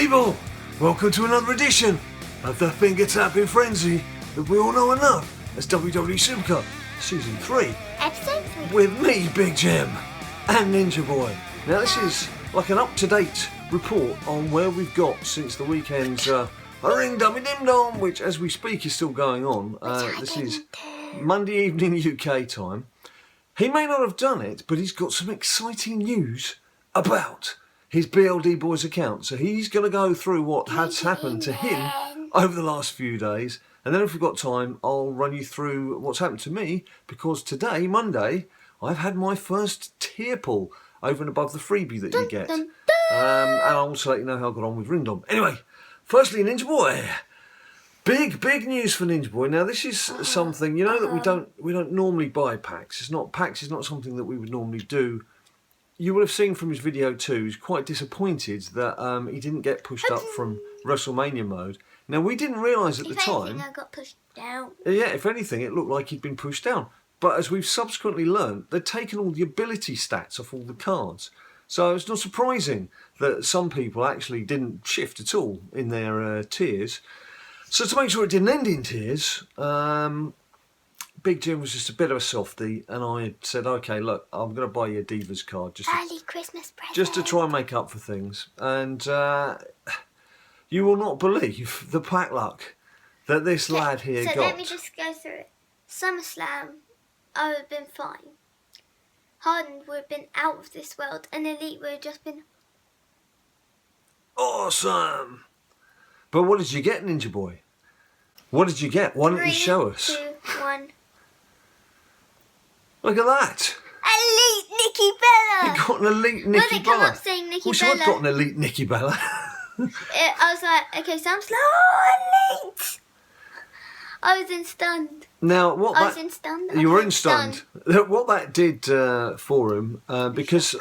people, welcome to another edition of the finger tapping frenzy that we all know and love as WWE SuperCard Season 3. Episode 3. With me, Big Jim, and Ninja Boy. Now this is like an up-to-date report on where we've got since the weekend's Ring Domination, which as we speak is still going on. This is Monday evening UK time. He may not have done it, but he's got some exciting news about his BLD Boys account. So he's going to go through what has happened to him over the last few days. And then if we've got time, I'll run you through what's happened to me. Because today, Monday, I've had my first tier pull over and above the freebie that you get. And I'll also let you know how I got on with Ring Dom. Anyway, firstly, Ninja Boy. Big news for Ninja Boy. Now this is something, you know, that we don't normally buy packs. Packs is not something that we would normally do. You will have seen from his video too, he's quite disappointed that he didn't get pushed up from WrestleMania mode. Now we didn't realise at the time. I got pushed down. Yeah, if anything, it looked like he'd been pushed down. But as we've subsequently learned, they'd taken all the ability stats off all the cards. So it's not surprising that some people actually didn't shift at all in their tiers. So to make sure it didn't end in tears, Big Jim was just a bit of a softie, and I said, okay, look, I'm going to buy you a Diva's card. Early Christmas present. Just to try and make up for things. And you will not believe the pack luck that this lad here got. So let me just go through it. SummerSlam, I would have been fine. Hardened would have been out of this world, and Elite would have just been awesome. But what did you get, Ninja Boy? What did you get? Why don't you show us? 3, 2, 1. Look at that. Elite Nikki Bella. You got an Elite Nikki Bella. Well, they come up saying Nikki Wish Bella. I'd got an Elite Nikki Bella. I was like, okay, so I'm slow. Elite. I was in stunned. Now, what I was in stunned. You were in stunned. What that did for him, because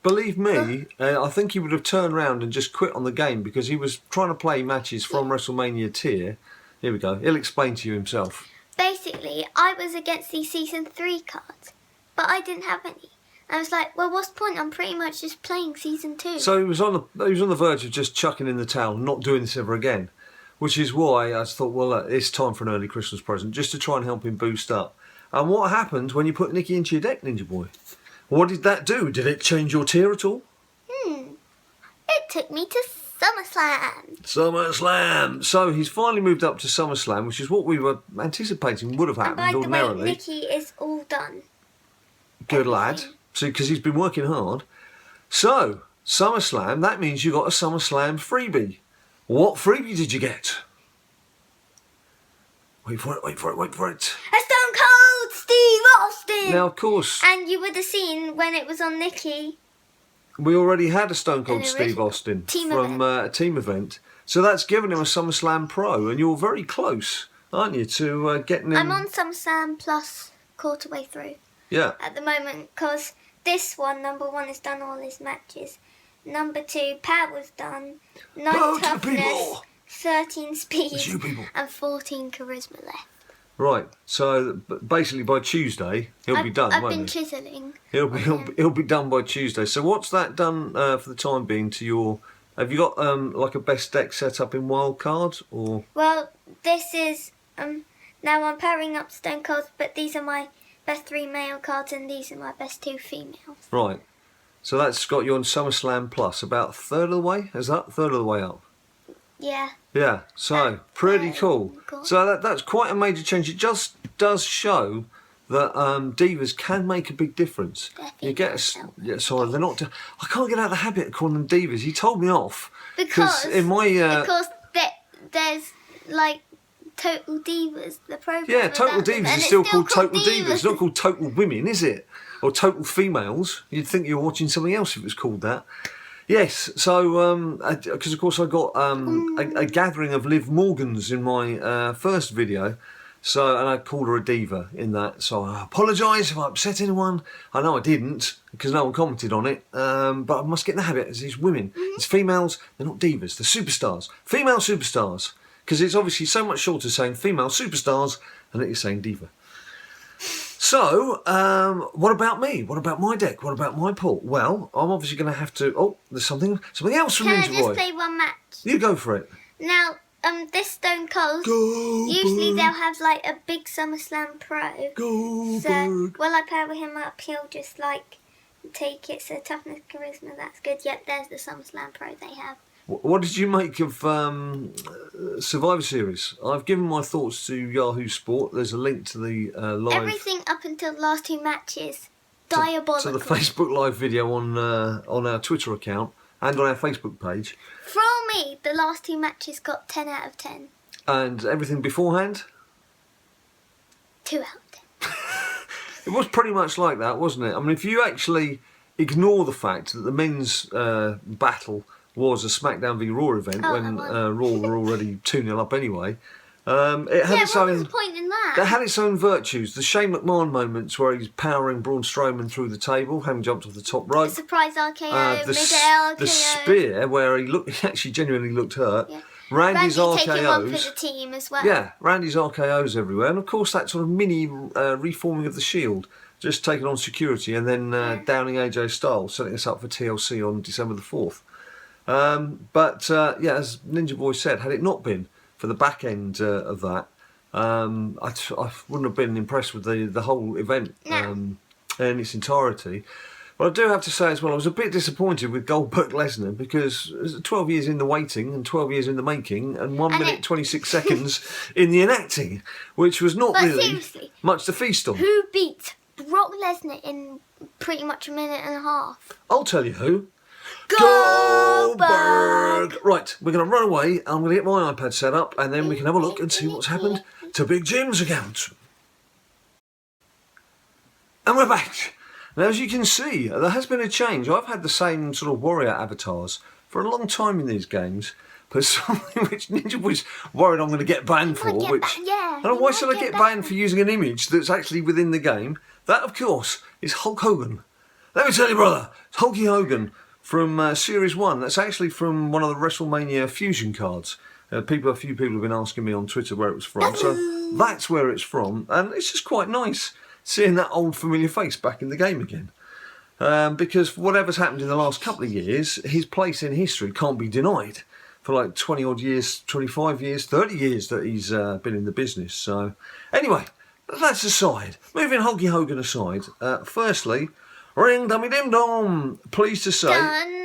believe me, I think he would have turned around and just quit on the game because he was trying to play matches from WrestleMania tier. Here we go. He'll explain to you himself. Basically, I was against these Season 3 cards, but I didn't have any. I was like, well, what's the point? I'm pretty much just playing Season 2. So he was on the verge of just chucking in the towel and not doing this ever again. Which is why I thought, well, it's time for an early Christmas present, just to try and help him boost up. And what happened when you put Nikki into your deck, Ninja Boy? What did that do? Did it change your tier at all? It took me to SummerSlam. SummerSlam. So he's finally moved up to SummerSlam, which is what we were anticipating would have happened ordinarily. And by the way, Nikki is all done. Good lad. So, because he's been working hard. So, SummerSlam, that means you got a SummerSlam freebie. What freebie did you get? Wait for it. A Stone Cold Steve Austin! Now, of course. And you would have seen when it was on Nikki. We already had a Stone Cold Steve Austin from a team event. So that's given him a SummerSlam Pro. And you're very close, aren't you, to getting him... I'm on SummerSlam Plus quarter way through. Yeah. At the moment, because this one, number 1, has done all his matches. Number 2, power's done. 9 toughness, 13 speed, and 14 charisma left. Right. So basically, by Tuesday, he'll be done. I've been chiseling. He'll be done by Tuesday. So what's that done for the time being to your? Have you got like a best deck set up in wildcard or? Well, this is now I'm powering up Stone Cold, but these are my best 3 male cards, and these are my best 2 females. Right. So that's got you on SummerSlam Plus, about a third of the way? Is that a third of the way up? Yeah. Yeah, so pretty cool. So that's quite a major change. It just does show that divas can make a big difference. Definitely. You get sorry, they're not. I can't get out of the habit of calling them divas. He told me off because in my because there's like Total Divas, the program. Yeah, Total Divas is still called Total Divas. It's not called Total Women, is it? Or Total Females. You'd think you were watching something else if it was called that. Yes, so, because of course I got a gathering of Liv Morgans in my first video, so, and I called her a diva in that, so I apologise if I upset anyone. I know I didn't, because no one commented on it, but I must get in the habit, as these women, it's females, they're not divas, they're superstars. Female superstars, because it's obviously so much shorter saying female superstars than it is saying diva. So, what about me? What about my deck? What about my pull? Well, I'm obviously going to have to... Oh, there's something else from Ninja Boy. Can I just play one match? You go for it. Now, this Stone Cold, Goldberg. usually they'll have like a big SummerSlam Pro. Goldberg. So, when I pair with him up, he'll just like take it. So, toughness, charisma, that's good. Yep, there's the SummerSlam Pro they have. What did you make of Survivor Series? I've given my thoughts to Yahoo Sport. There's a link to the live... Everything up until the last 2 matches, diabolical. To the Facebook Live video on our Twitter account and on our Facebook page. For me, the last 2 matches got 10 out of 10. And everything beforehand? 2 out of 10. It was pretty much like that, wasn't it? I mean, if you actually ignore the fact that the men's battle was a SmackDown v Raw event when Raw were already 2-0 up anyway. It had its what own. was the point in that? It had its own virtues. The Shane McMahon moments where he's powering Braun Strowman through the table, having jumped off the top rope. The surprise RKO, mid-air RKO. The spear where he actually genuinely looked hurt. Yeah. Randy's RKOs. Taking one for the team as well. Yeah, Randy's RKOs everywhere, and of course that sort of mini reforming of the Shield, just taking on security and then downing AJ Styles, setting us up for TLC on December the 4th. But as Ninja Boy said, had it not been for the back end of that, I wouldn't have been impressed with the whole event in its entirety. But I do have to say as well, I was a bit disappointed with Goldberg Lesnar because it was 12 years in the waiting and 12 years in the making and 1 minute 26 seconds in the enacting, which was not really much to feast on. Who beat Brock Lesnar in pretty much a minute and a half? I'll tell you who. Goldberg! Right, we're going to run away. I'm going to get my iPad set up and then we can have a look and see what's happened to Big Jim's account. And we're back. Now, as you can see, there has been a change. I've had the same sort of warrior avatars for a long time in these games, but something which Ninja Boy's worried I'm going to get banned for, I don't know, why should I get banned for using an image that's actually within the game? That, of course, is Hulk Hogan. Let me tell you, brother, it's Hulky Hogan from Series 1. That's actually from one of the WrestleMania Fusion cards. A few people have been asking me on Twitter where it was from, so that's where it's from, and it's just quite nice seeing that old familiar face back in the game again. Because whatever's happened in the last couple of years, his place in history can't be denied. For like 20 odd years, 25 years, 30 years that he's been in the business. So anyway, that's aside. Moving Hulky Hogan aside, firstly, Ring Dummy Dim Dom. Pleased to say,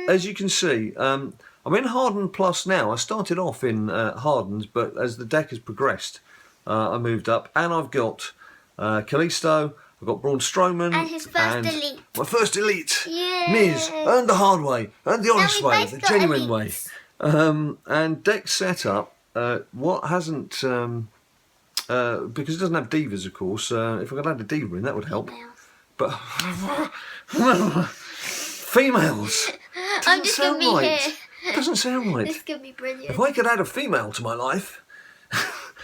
as you can see, I'm in Hardened Plus now. I started off in Hardened, but as the deck has progressed, I moved up, and I've got Kalisto, I've got Braun Strowman. And his first elite. My first elite. Yay. Miz, and the hard way, and the honest way, the genuine way. And deck setup, what hasn't, because it doesn't have divas, of course. If I could add a diva in, that would help. But females. I'm just going to be here. Doesn't sound right. This is going to be brilliant. If I could add a female to my life,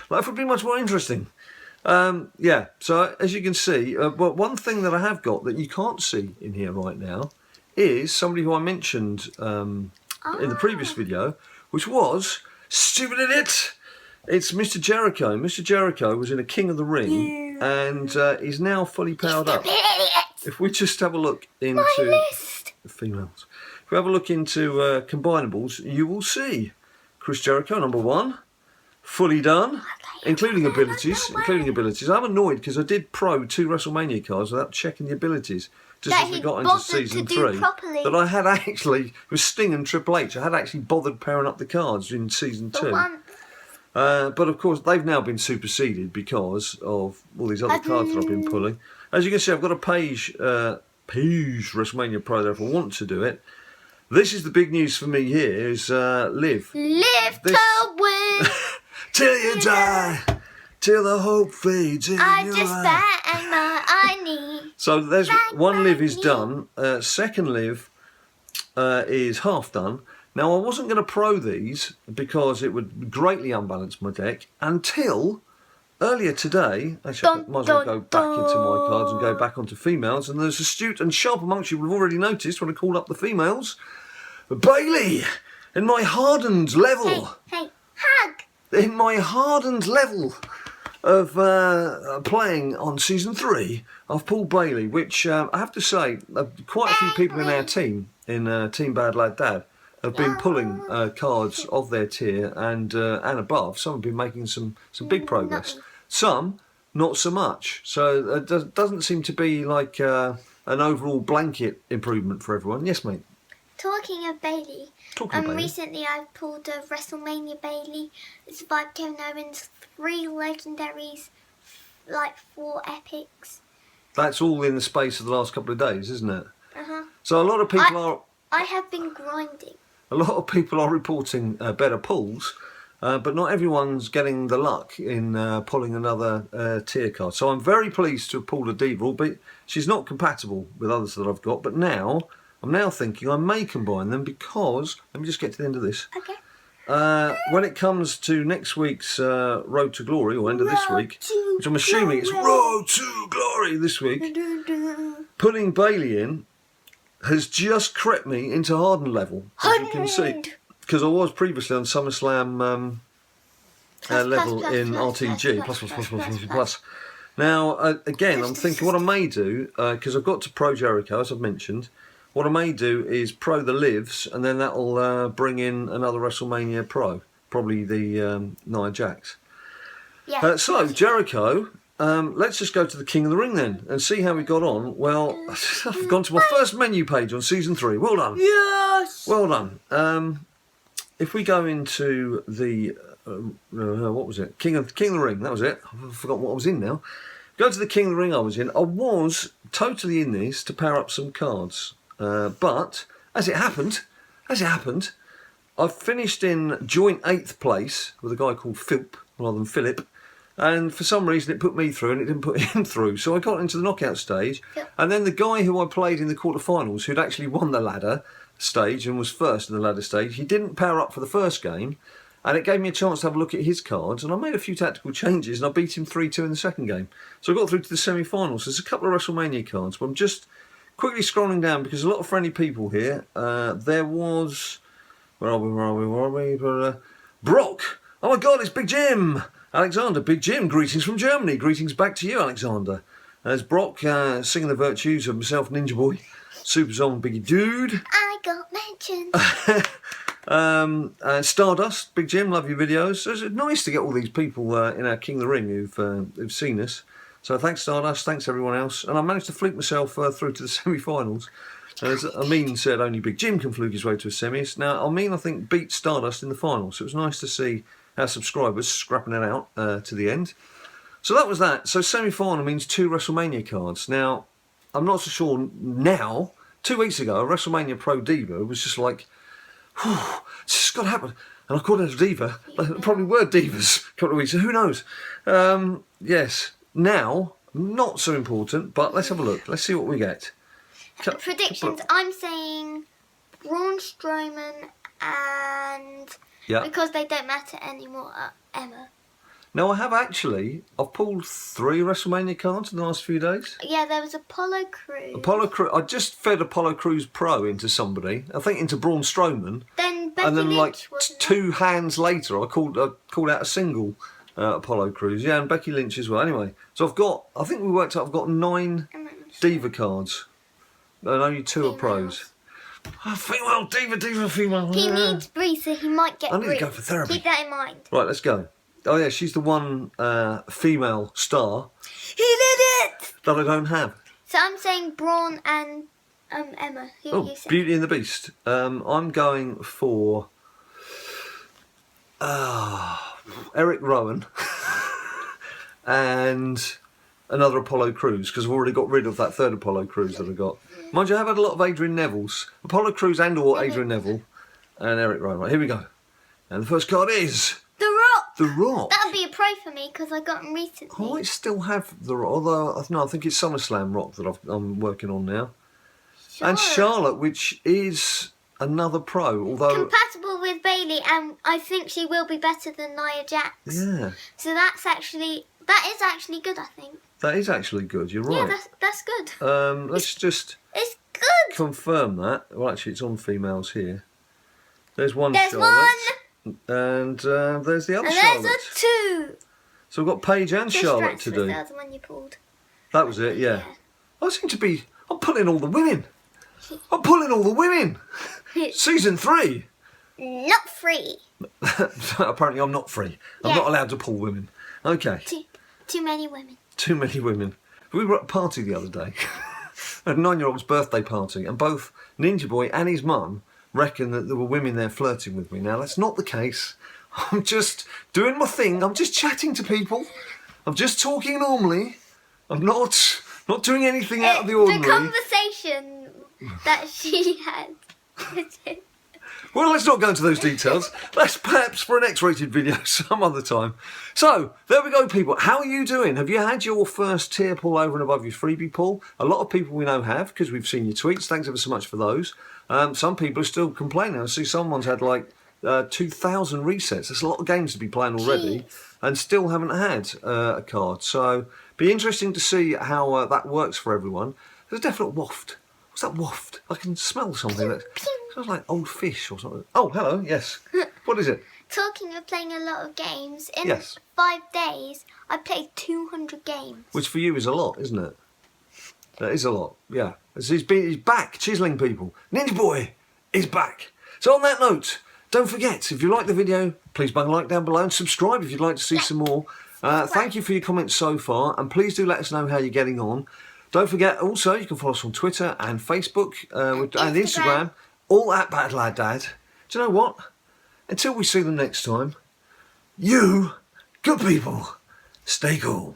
life would be much more interesting. So as you can see, but one thing that I have got that you can't see in here right now is somebody who I mentioned in the previous video, which was Stupid Idiot. It's Mr. Jericho. Mr. Jericho was in a King of the Ring and he's now fully powered up. If we just have a look into the females, if we have a look into combinables, you will see Chris Jericho, number 1, fully done. Including abilities. I'm annoyed because I did pro 2 WrestleMania cards without checking the abilities. Just as we got into season 3. That I had actually, with Sting and Triple H, I had actually bothered pairing up the cards in season 2. But of course, they've now been superseded because of all these other cards that I've been pulling. As you can see, I've got a Page WrestleMania Pro there if I want to do it. This is the big news for me here, is Liv. Live to win! Till you die, till the hope fades in your eye. I just bang my knee. So there's one Liv is done. Second Liv is half done. Now I wasn't going to pro these because it would greatly unbalance my deck until earlier today. Actually, I might as well go back into my cards and go back onto females. And there's astute and sharp amongst you who have already noticed when I call up the females. Bailey, in my Hardened level. Hey, hug. In my Hardened level. of playing on season 3 of Paul Bailey, which I have to say, quite a few people in our team, in Team BadLadDad, have been pulling cards of their tier and above. Some have been making some big progress. Some, not so much. So it doesn't seem to be like an overall blanket improvement for everyone. Yes, mate? Talking of Bailey, recently I pulled a WrestleMania Bailey. It's 5 Kevin Owens, 3 legendaries, like 4 epics. That's all in the space of the last couple of days, isn't it? Uh-huh. So a lot of people I have been grinding. A lot of people are reporting better pulls, but not everyone's getting the luck in pulling another tier card. So I'm very pleased to have pulled a Diva, albeit she's not compatible with others that I've got. But I'm now thinking I may combine them because, let me just get to the end of this. Okay. When it comes to next week's Road to Glory, or end of this week, which I'm assuming it's Road to Glory this week, putting Bailey in has just crept me into Hardened level, as you can see. Because I was previously on SummerSlam level in RTG, plus. Now, again, I'm thinking what I may do, because I've got to Pro Jericho, as I've mentioned, what I may do is Pro the Lives, and then that'll bring in another WrestleMania Pro, probably the Nia Jax. Yeah. So, Jericho, let's just go to the King of the Ring then, and see how we got on. Well, I've gone to my first menu page on Season 3. Well done. Yes! Well done. If we go into the, what was it? King of the Ring, that was it. I've forgotten what I was in now. Go to the King of the Ring I was in. I was totally in this to power up some cards. But, as it happened, I finished in joint 8th place with a guy called Philp, rather than Philip. And for some reason it put me through and it didn't put him through. So I got into the knockout stage. Yep. And then the guy who I played in the quarterfinals, who'd actually won the ladder stage and was first in the ladder stage, he didn't power up for the first game. And it gave me a chance to have a look at his cards. And I made a few tactical changes and I beat him 3-2 in the second game. So I got through to the semi-finals. There's a couple of WrestleMania cards, but I'm just quickly scrolling down because a lot of friendly people here. There was... Where are we? Brock! Oh my God, it's Big Jim! Alexander, Big Jim, greetings from Germany. Greetings back to you, Alexander. There's Brock singing the virtues of himself, Ninja Boy. Super Zong, Biggie Dude. I got mentioned. Stardust, Big Jim, love your videos. So it's nice to get all these people in our King of the Ring who've seen us. So thanks Stardust, thanks everyone else. And I managed to fluke myself through to the semi-finals. As Amin said, only Big Jim can fluke his way to a semis. Now, Amin, I think, beat Stardust in the finals. So it was nice to see our subscribers scrapping it out to the end. So that was that. So semi-final means 2 WrestleMania cards. Now, I'm not so sure now. 2 weeks ago, a WrestleMania Pro Diva was just like, whew, it's just got to happen. And according to Diva, they probably were divas a couple of weeks ago. Who knows? Yes. Now, not so important, but let's have a look. Let's see what we get. Predictions, I'm saying Braun Strowman and... Yeah. Because they don't matter anymore, Emma. No, I've pulled 3 WrestleMania cards in the last few days. Yeah, there was Apollo Crews. I just fed Apollo Crews Pro into somebody, I think into Braun Strowman. Then Becky and then Lynch, like 2 hands later, I called out a single Apollo Crews. Yeah, and Becky Lynch as well. Anyway, so I think we worked out, I've got 9 Diva cards. And only 2 are pros. Female Diva, female. He needs Brie, so he might get I need to go for therapy. Keep that in mind. Right, let's go. Oh yeah, she's the one female star. He did it! That I don't have. So I'm saying Braun and Emma. Who are you saying? Beauty and the Beast. I'm going for Eric Rowan and another Apollo Crews, because I've already got rid of that 3rd Apollo Crews that I got. Mind you, I have had a lot of Adrian Nevilles. Apollo Crews and or Adrian Neville and Eric Rowan. Right, here we go. And the first card is... The Rock! The Rock! That would be a pro for me, because I got him recently. I might still have The Rock, although no, I think it's SummerSlam Rock that I'm working on now. Charlotte. And Charlotte, which is another pro, although... Compatible with Bailey, and I think she will be better than Nia Jax. Yeah. So that is actually good, I think. That is actually good, you're right. Yeah, that's good. Let's just... It's good! Confirm that. Well, actually, it's on females here. There's one There's Charlotte. One! And there's the other and Charlotte. There's a 2! So we've got Paige and Charlotte to do. That was the one you pulled. That was it, yeah. I seem to be... I'm pulling all the women. I'm pulling all the women. Season 3. Not free. Apparently I'm not free. I'm not allowed to pull women. Okay. Too many women. Too many women. We were at a party the other day. A 9-year-old's birthday party, and both Ninja Boy and his mum reckon that there were women there flirting with me. Now, that's not the case. I'm just doing my thing. I'm just chatting to people. I'm just talking normally. I'm not doing anything out of the ordinary. The conversation that she had. Well, let's not go into those details. That's perhaps for an X-rated video some other time. So, there we go, people. How are you doing? Have you had your first tier pull over and above your freebie pull? A lot of people we know have, because we've seen your tweets. Thanks ever so much for those. Some people are still complaining. I see someone's had like 2,000 resets. That's a lot of games to be playing already. And still haven't had a card. So, be interesting to see how that works for everyone. There's a definite waft. What's that waft? I can smell something that smells like old fish or something. Oh, hello, yes. What is it? Talking of playing a lot of games, in 5 days, I played 200 games. Which for you is a lot, isn't it? That is a lot, yeah. He's back, chiseling people. Ninja Boy is back. So on that note, don't forget, if you like the video, please bang a like down below and subscribe if you'd like to see some more. Thank you for your comments so far, and please do let us know how you're getting on. Don't forget, also, you can follow us on Twitter and Facebook and Instagram, all at BadLadDad. Do you know what? Until we see them next time, you, good people, stay cool.